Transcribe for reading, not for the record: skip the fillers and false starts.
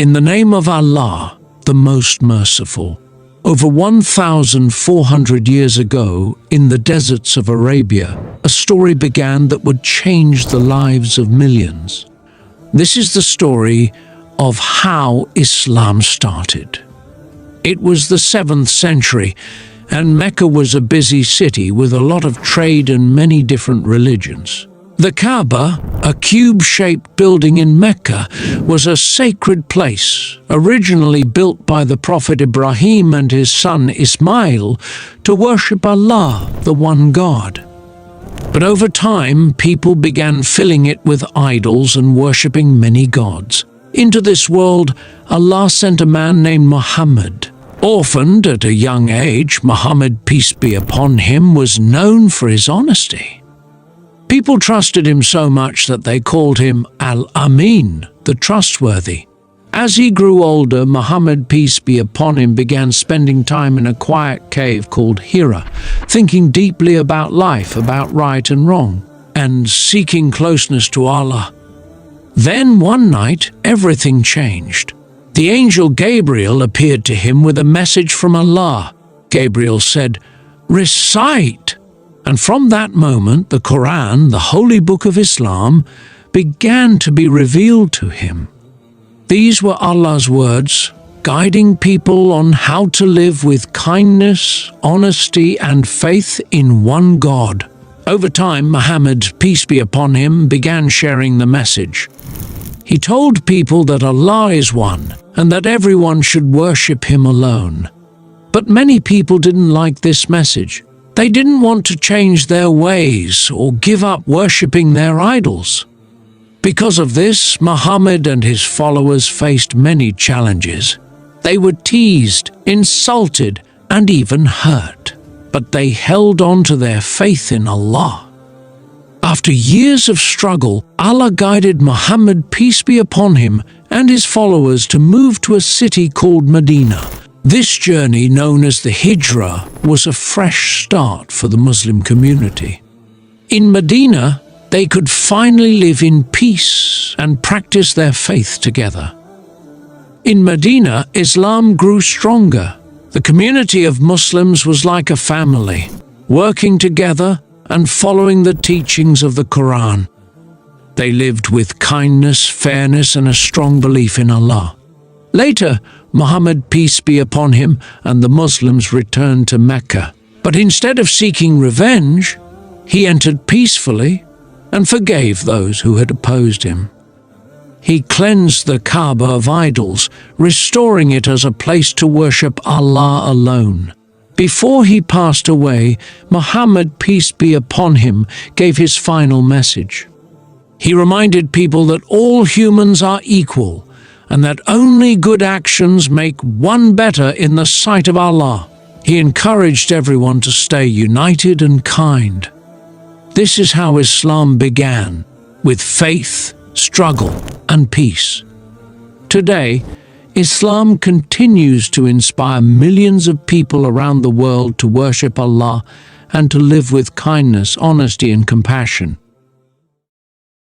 In the name of Allah, the most merciful. Over 1,400 years ago, in the deserts of Arabia, a story began that would change the lives of millions. This is the story of how Islam started. It was the 7th century, and Mecca was a busy city with a lot of trade and many different religions. The Kaaba, a cube-shaped building in Mecca, was a sacred place, originally built by the Prophet Ibrahim and his son Ismail to worship Allah, the one God. But over time, people began filling it with idols and worshipping many gods. Into this world, Allah sent a man named Muhammad. Orphaned at a young age, Muhammad, peace be upon him, was known for his honesty. People trusted him so much that they called him Al-Amin, the trustworthy. As he grew older, Muhammad, peace be upon him, began spending time in a quiet cave called Hira, thinking deeply about life, about right and wrong, and seeking closeness to Allah. Then one night, everything changed. The angel Gabriel appeared to him with a message from Allah. Gabriel said, "Recite." And from that moment, the Quran, the holy book of Islam, began to be revealed to him. These were Allah's words, guiding people on how to live with kindness, honesty, and faith in one God. Over time, Muhammad, peace be upon him, began sharing the message. He told people that Allah is one, and that everyone should worship Him alone. But many people didn't like this message. They didn't want to change their ways or give up worshipping their idols. Because of this, Muhammad and his followers faced many challenges. They were teased, insulted, and even hurt. But they held on to their faith in Allah. After years of struggle, Allah guided Muhammad, peace be upon him, and his followers to move to a city called Medina. This journey, known as the Hijrah, was a fresh start for the Muslim community. In Medina, they could finally live in peace and practice their faith together. In Medina, Islam grew stronger. The community of Muslims was like a family, working together and following the teachings of the Quran. They lived with kindness, fairness, and a strong belief in Allah. Later, Muhammad, peace be upon him, and the Muslims returned to Mecca. But instead of seeking revenge, he entered peacefully and forgave those who had opposed him. He cleansed the Kaaba of idols, restoring it as a place to worship Allah alone. Before he passed away, Muhammad, peace be upon him, gave his final message. He reminded people that all humans are equal, and that only good actions make one better in the sight of Allah. He encouraged everyone to stay united and kind. This is how Islam began, with faith, struggle, and peace. Today, Islam continues to inspire millions of people around the world to worship Allah and to live with kindness, honesty, and compassion.